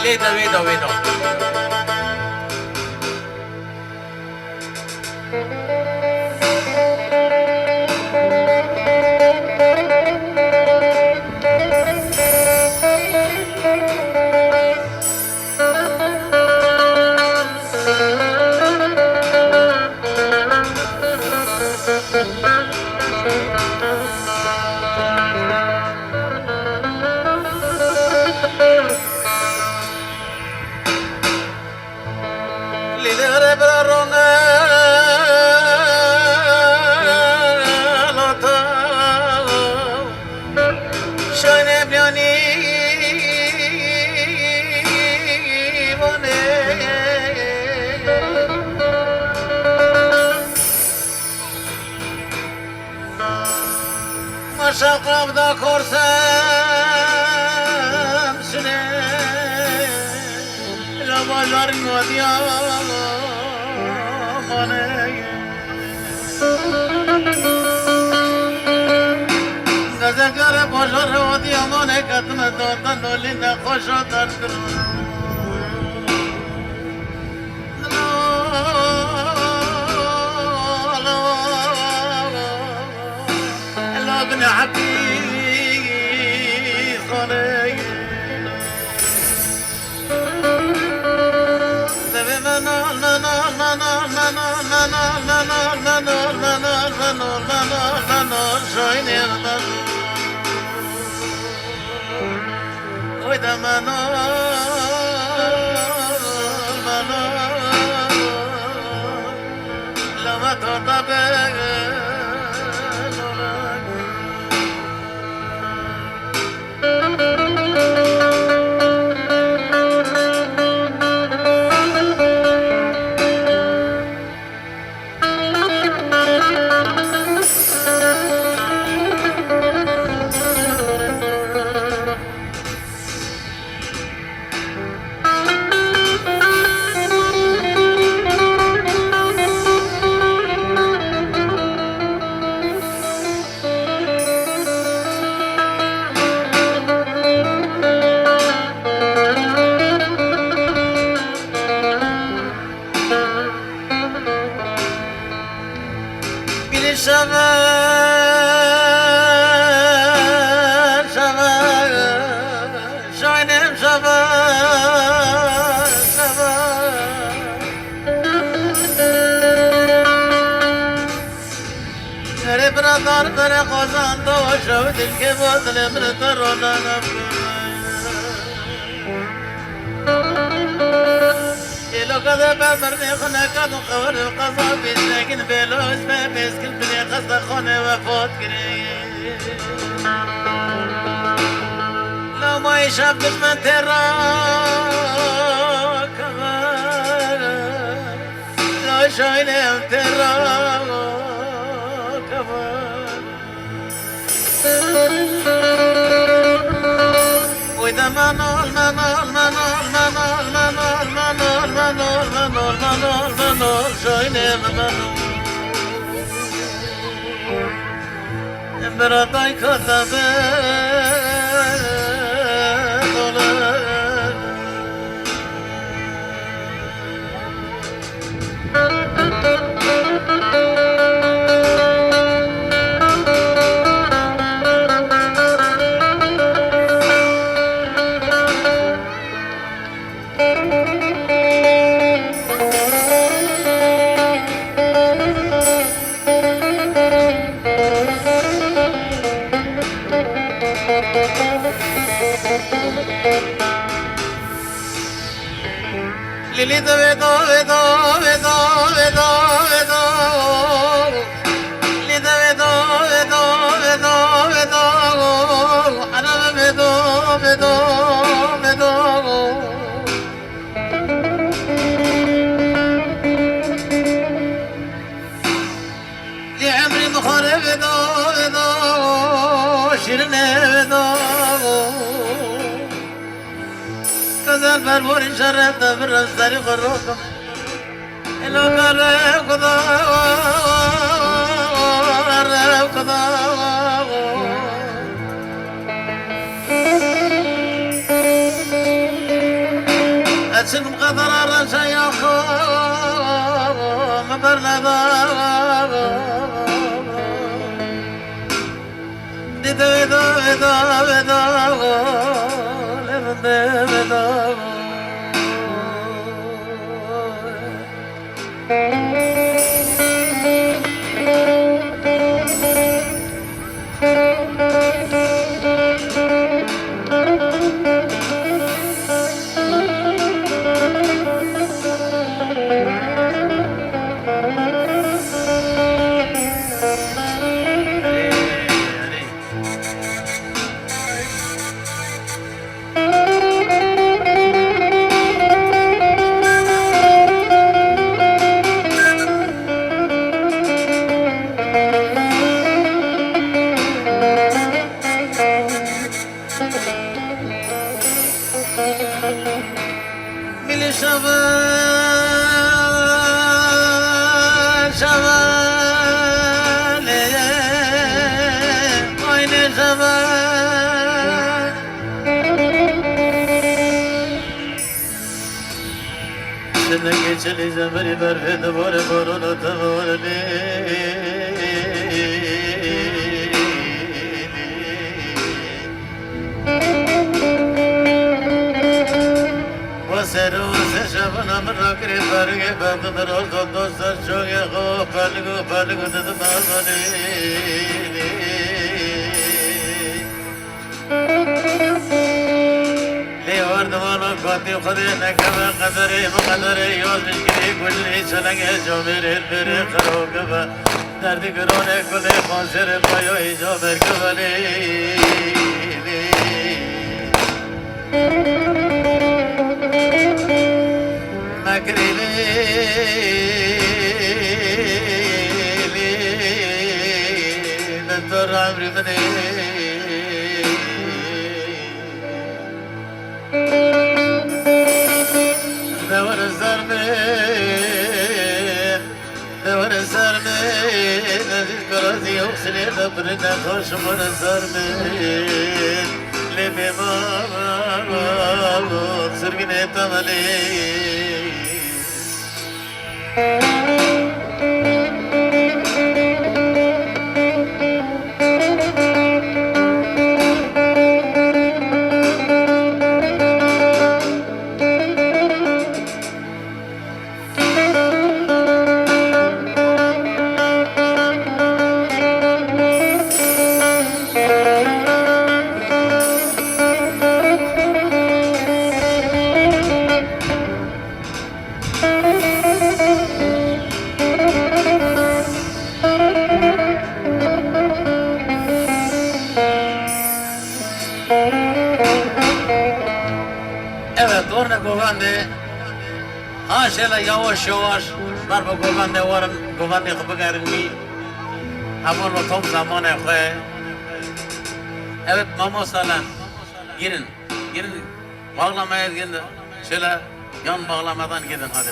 ویدا لیدر برارونه لاتا شاین بیانی وانه مشاقب دا کرسم سنه لبالار نودیا گزگر بازار ودی امانه کتن دادن نولی نخوش داد کرد لا بن حبيب خلي تبي منال منال منال منال منال منال منال منال منال منال منال شايني منال ويدا منال منال لما تطبق شباب شباب شاينم شباب شباب غري برادر بري قوزان دو شود الكبوت لمرتر ولا لو كذا بمرني خنا كانوا قور القصاب لكن بلوز بس كل بلي قصد خونه وفوت كري لو ما يشاف من ترى كمان لو شايله ترى كمان وإذا منال منال منال منال منال منال منال منال منال منال شاينه منال براتای کتابه Lili de vedo vedo vedo vedo vedo Lili de vedo vedo vedo vedo Ana vedo vedo vedo Li amri مخاره vedo vedo شیرینه vedo كذا البربور شرط بالرزاري غروكم لو قرب قضا قرب قضا أشم قدر الرشا يخوم برنبا ديدو بدو بدو بدو لبندو بدو ملي شبان شبان عين شبان شنقي شلي زمري برفد بور بورون تبور لي سرو سشبنا من رکری برگه بند دروز دوست شوی خو پلگو دد مازنی لیوار دوانو قاطی خودی نکمه قدری مقدری یاد مشکلی کلی چلنگه جامیر بری خروگ با دردی گرونه کلی خانشر پایوی جامر کبلی مكري لي ننظر عمري مني دور الزرمين نزيد كراسي وخسري دبرنا خوش من الزرمين لبي ماما سرقني تملي Evet, orada govande. Ha şöyle yavaş yavaş. Var bu govande varım, govande kapı garını. Ama o tam zamanı koy. Evet, mama salan. Girin. Bağlamaya gidin. Şöyle yan bağlamadan gidin hadi.